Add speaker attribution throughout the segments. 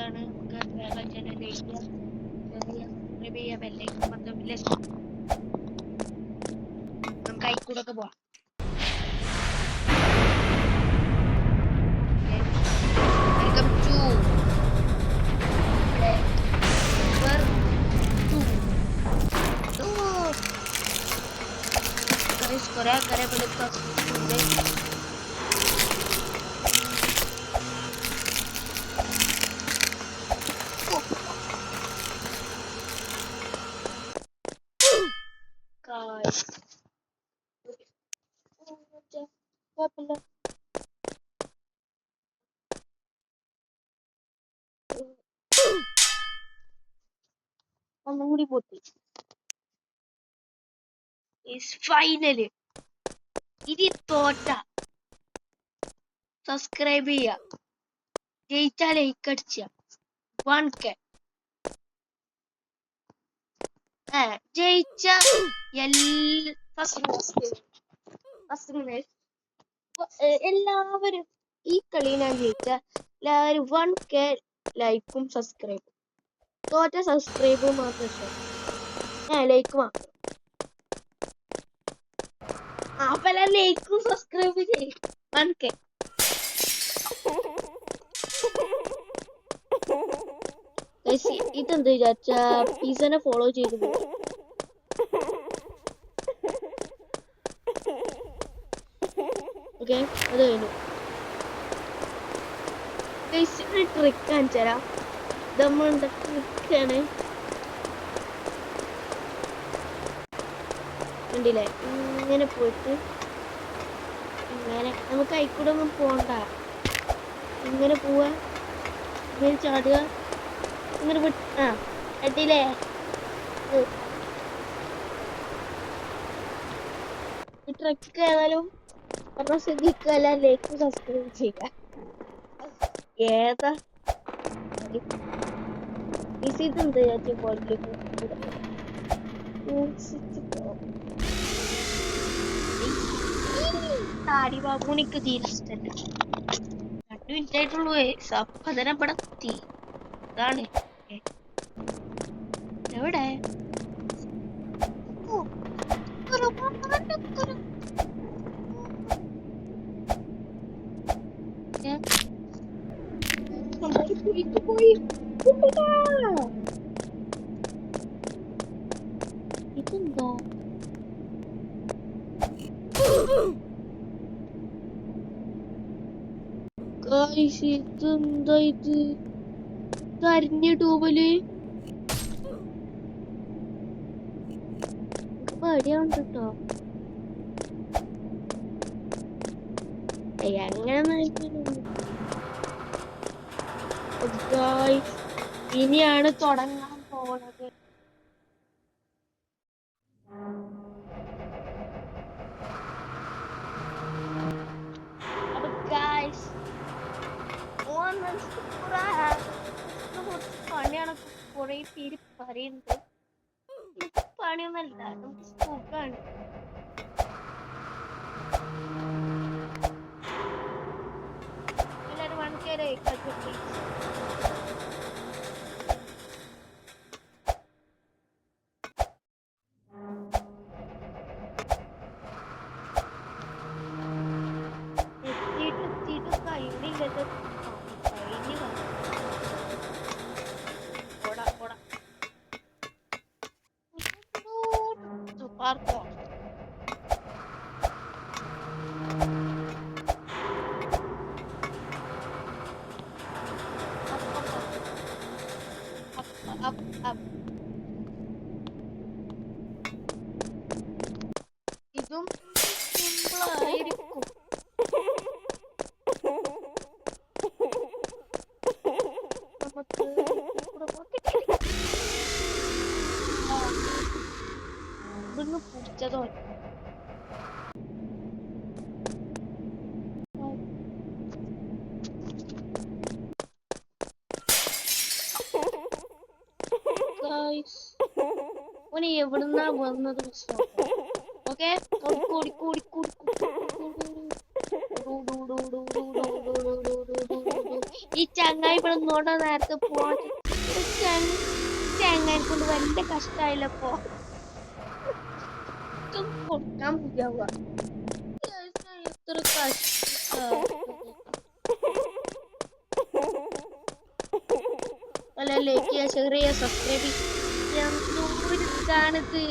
Speaker 1: ആണ്. നമുക്ക് വേറെ ചാനൽ ലൈക്ക് ചെയ്യാം, സബ്സ്ക്രൈബ് ചെയ്യാം, ബെല്ലൈക്കൺ മൊത്തം നമുക്ക് അയക്കൂടൊക്കെ പോവാം. വെൽക്കം ടു करे करे बोले तो guys ഒന്നുകൂടി പൊട്ടി is finally ഇനി തോറ്റ സബ്സ്ക്രൈബ് ചെയ്യാ, ജയിച്ചാ ലൈക്ക് അടിച്ച 1K ജയിച്ച എല്ലാവരും ഈ കളി ഞാൻ ജയിച്ച എല്ലാവരും 1K ലൈക്കും സബ്സ്ക്രൈബും. തോറ്റ സബ്സ്ക്രൈബ് മാത്രം ലൈക്ക് മാത്രം. അപ്പൊ ലൈക്കും സബ്സ്ക്രൈബ് ചെയ്യും 1K. ഇതെന്ത് വിചാരിച്ച പിസനെ ഫോളോ ചെയ്തു പോകും. ഓക്കെ, അത് കഴിഞ്ഞു. ട്രിക്ക് കാണിച്ചരാ. നമ്മളുടെ ട്രിക്കാണ്, കണ്ടില്ലേ? ഇങ്ങനെ പോയിട്ട് ഇങ്ങനെ നമുക്ക് അയിക്കൂടെ ഒന്നും പോണ്ട, ഇങ്ങനെ പോവാ, ഇങ്ങനെ ചാടുക, ഇങ്ങനെ കണ്ടില്ലേ? ഈ ട്രിക്ക് ഏതായാലും ശ്രദ്ധിക്കുക, ലൈക്ക് സബ്സ്ക്രൈബ് ചെയ്യുക. ഏതാ ഇതെന്ത് വിചാരിച്ചു താടി ബാബുണിക്ക് തീരെ ഇഷ്ടല്ല. 2 മിനിറ്റ് ആയിട്ടുള്ളൂ. അപ്പതന്നെ ഇവിടെ എത്തി. ഇതാണ് എവിടെ പോയി ഇതെന്തോ ഇതെന്താ ഇത് കരിഞ്ഞ ട്യൂബില് പേടിയാവുണ്ട് കേട്ടോ. അങ്ങനെ ഇനിയാണ് തുടങ്ങാൻ പോണത്. പണിയാണ് കുറെ പേര് പറയുന്നത്. പണിയൊന്നല്ല, നമുക്ക് സുഖാണ്. എല്ലാരും 1K ലൈക്ക് എത്തിയിട്ട് കഴിയുന്നില്ലത്. Parkour. Up. ഇതും സിമ്പിൾ ആയിരിക്കും. നമുക്ക് ഇതൊന്ന് പിടിച്ചതോ ഓന് എവിടുന്നാ വന്നത്? ഓക്കെ, ഈ ചങ്ങായി ഇവിടെ നോടാ നേരത്തെ പോവാൻ ചങ്ങായി കൊണ്ട് വലിയ കഷ്ടായില്ലപ്പോ കൊടുക്കാൻ മതിയാവുക എത്ര കഷ്ട അല്ല ലൈക്ക് ചെയ്യുക ഷെയർ ചെയ്യുക സബ്സ്ക്രൈബ് ചെയ്യുക ഇതാണിത്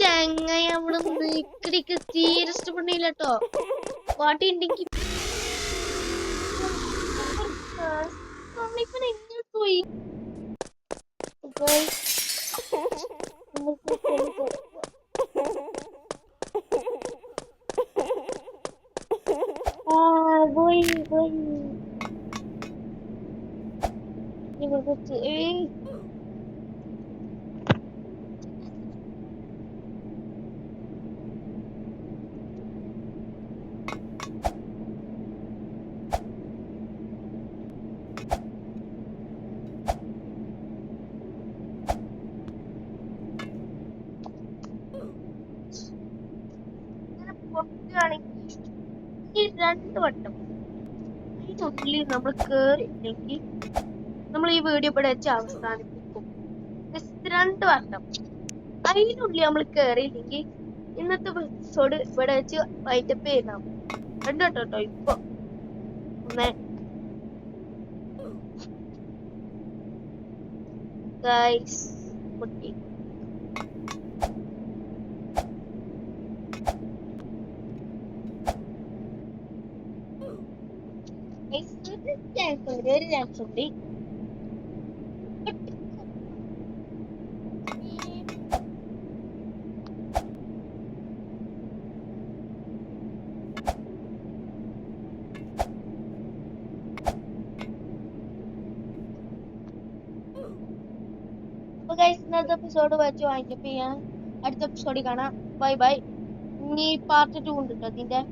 Speaker 1: ചങ്ങായി അവിടെ നിക്കടിക്ക് തീരെ ഇഷ്ടപ്പെടില്ല കേട്ടോ പാട്ടി ഉണ്ടെങ്കിൽ പോയി ഈ 2 വട്ടം അതിനുള്ളിൽ നമ്മൾ കേറിയില്ലെങ്കിൽ നമ്മൾ ഈ വീഡിയോ ഇവിടെ വെച്ച് അവസാനിപ്പിക്കും. 2 വട്ടം അതിനുള്ളിൽ നമ്മൾ കേറിയില്ലെങ്കിൽ ഇന്നത്തെ എപ്പിസോഡ് ഇവിടെ വെച്ച് വൈൻഡപ്പ് ചെയ്താൽ 2 വട്ടം കേട്ടോ. ഇപ്പൊ ഗൈസ് കുട്ടി ഒരു ചാൻസ് ഉണ്ട്. അപ്പൊ ഗൈസ് ഇന്നത്തെ എപ്പിസോഡ് വെച്ച് വൈൻഡപ്പ് ചെയ്യാം. അടുത്ത എപ്പിസോഡിൽ കാണാം. Bye bye. ഇനി പാർട്ട് 2 ഉണ്ട് കേട്ടോ അതിന്റെ.